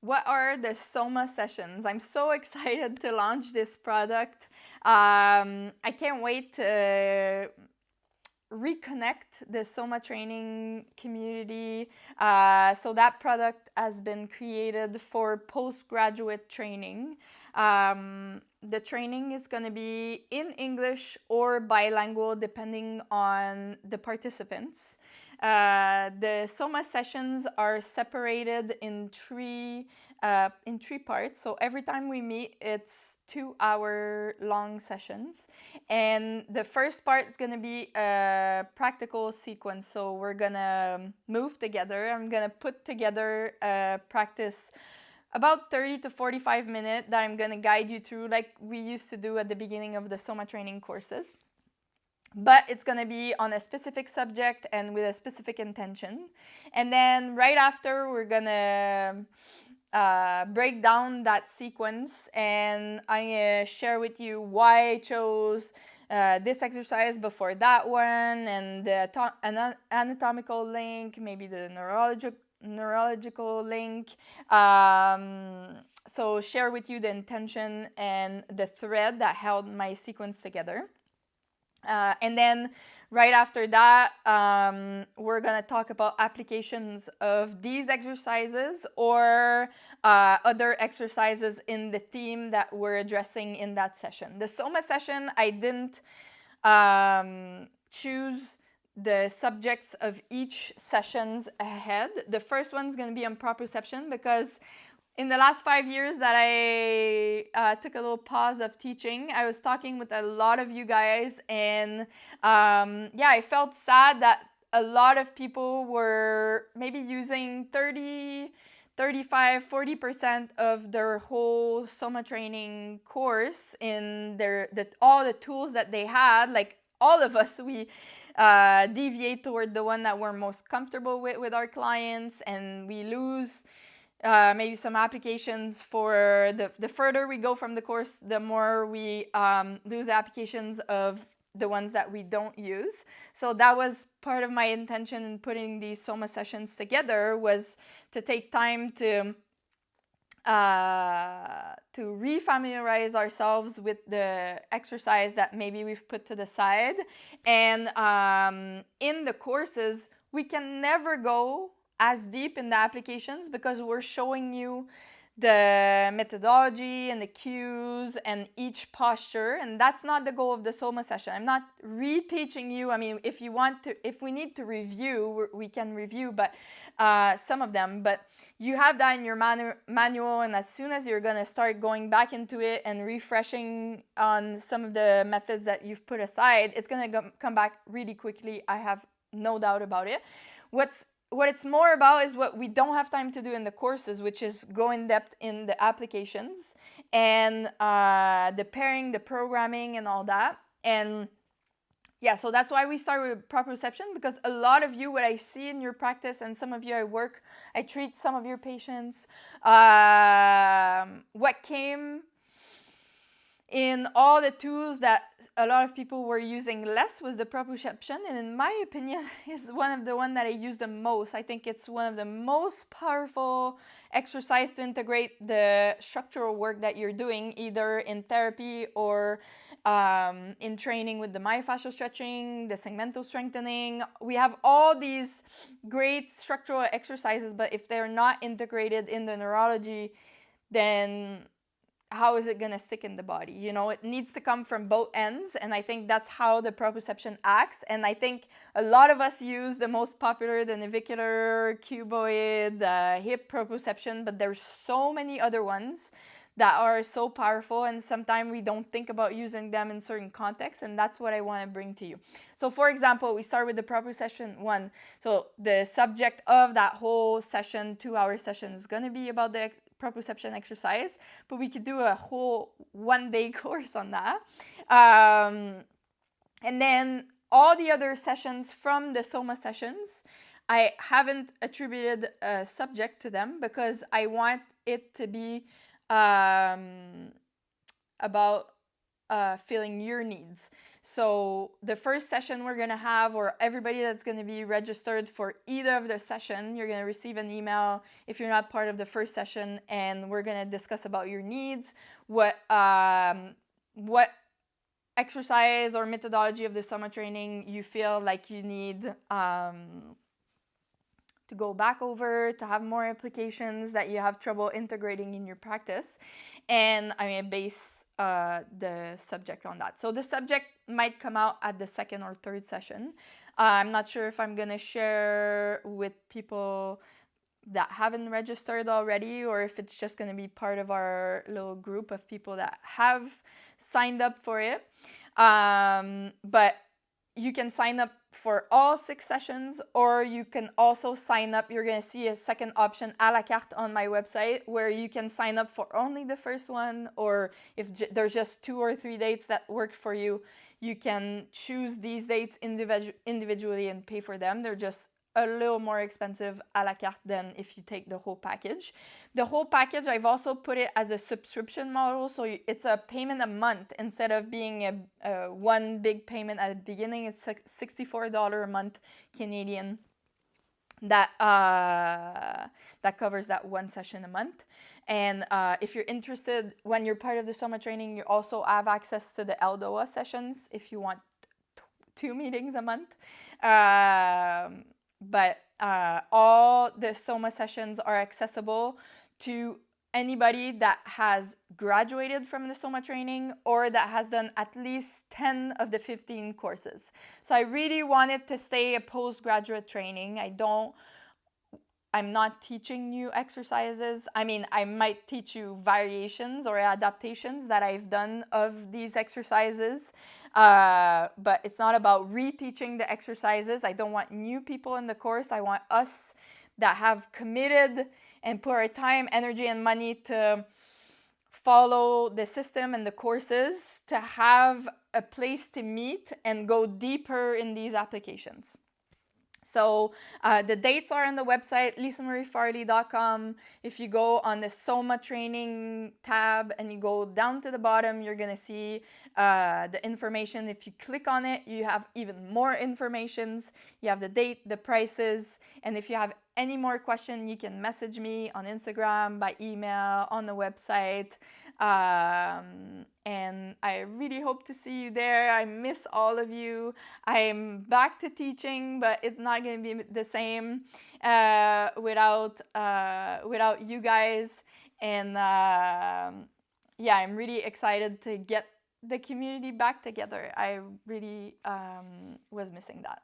what are the SOMA sessions? I'm so excited to launch this product. I can't wait to reconnect the SOMA training community. So that product has been created for postgraduate training. The training is going to be in English or bilingual depending on the participants. The SOMA sessions are separated in three parts. So every time we meet, it's 2-hour long sessions. And the first part is going to be a practical sequence. So we're going to move together. I'm going to put together a practice about 30 to 45 minutes that I'm going to guide you through like we used to do at the beginning of the SOMA training courses. But it's going to be on a specific subject and with a specific intention. And then right after, we're going to break down that sequence, and I'm going to share with you why I chose this exercise before that one, and the anatomical link, maybe the neurological link. So share with you the intention and the thread that held my sequence together. And then right after that, we're going to talk about applications of these exercises or other exercises in the theme that we're addressing in that session. The SOMA session, I didn't choose the subjects of each sessions ahead. The first one's going to be on proprioception because in the last 5 years that I took a little pause of teaching, I was talking with a lot of you guys, and I felt sad that a lot of people were maybe using 30, 35, 40% of their whole SOMA training course in all the tools that they had. Like all of us, we deviate toward the one that we're most comfortable with our clients, and we lose maybe some applications for the further we go from the course, the more we lose applications of the ones that we don't use. So that was part of my intention in putting these SOMA sessions together, was to take time to refamiliarize ourselves with the exercise that maybe we've put to the side. And in the courses, we can never go as deep in the applications because we're showing you the methodology and the cues and each posture, and that's not the goal of the SOMA session. I'm not reteaching you. I mean, if we need to review, we can review, but some of them, but you have that in your manual, and as soon as you're going to start going back into it and refreshing on some of the methods that you've put aside, it's going to come back really quickly. I have no doubt about it. What it's more about is what we don't have time to do in the courses, which is go in depth in the applications and the pairing, the programming, and all that. And yeah, so that's why we start with proprioception, because a lot of you, what I see in your practice, and some of you I treat some of your patients, what came in all the tools that a lot of people were using less was the proprioception, and in my opinion is one of the one that I use the most. I think it's one of the most powerful exercise to integrate the structural work that you're doing, either in therapy or in training with the myofascial stretching, the segmental strengthening. We have all these great structural exercises, but if they're not integrated in the neurology, then how is it going to stick in the body? You know, it needs to come from both ends, and I think that's how the proprioception acts. And I think a lot of us use the most popular, the navicular, cuboid, hip proprioception, but there's so many other ones that are so powerful, and sometimes we don't think about using them in certain contexts, and that's what I want to bring to you. So for example, we start with the proprioception 1. So the subject of that whole session, 2-hour session, is going to be about the proprioception exercise, but we could do a whole 1-day course on that. And then all the other sessions from the SOMA sessions, I haven't attributed a subject to them because I want it to be about filling your needs. So the first session we're going to have, or everybody that's going to be registered for either of the session, you're going to receive an email if you're not part of the first session, and we're going to discuss about your needs, what exercise or methodology of the SOMA training you feel like you need to go back over, to have more applications that you have trouble integrating in your practice. And I'm going to base the subject on that. So the subject might come out at the second or third session. I'm not sure if I'm going to share with people that haven't registered already, or if it's just going to be part of our little group of people that have signed up for it. But you can sign up for all 6 sessions, or you can also sign up. You're going to see a second option, à la carte, on my website, where you can sign up for only the first one, or if there's just 2 or 3 dates that work for you, you can choose these dates individually and pay for them. They're just a little more expensive à la carte than if you take the whole package. The whole package, I've also put it as a subscription model, so it's a payment a month instead of being a one big payment at the beginning. It's $64 a month Canadian that covers that one session a month. And if you're interested, when you're part of the SOMA training, you also have access to the LDOA sessions if you want 2 meetings a month. But all the SOMA sessions are accessible to anybody that has graduated from the SOMA training or that has done at least 10 of the 15 courses. So I really wanted to stay a postgraduate training. I'm not teaching new exercises. I mean, I might teach you variations or adaptations that I've done of these exercises. But it's not about reteaching the exercises. I don't want new people in the course. I want us that have committed and put our time, energy, and money to follow the system and the courses to have a place to meet and go deeper in these applications. So the dates are on the website, lisamariefarley.com. If you go on the SOMA training tab and you go down to the bottom, you're going to see the information. If you click on it, you have even more informations. You have the date, the prices, and if you have any more questions, you can message me on Instagram, by email, on the website. And I really hope to see you there. I miss all of you. I'm back to teaching, but it's not going to be the same without you guys. And yeah, I'm really excited to get the community back together. I really was missing that.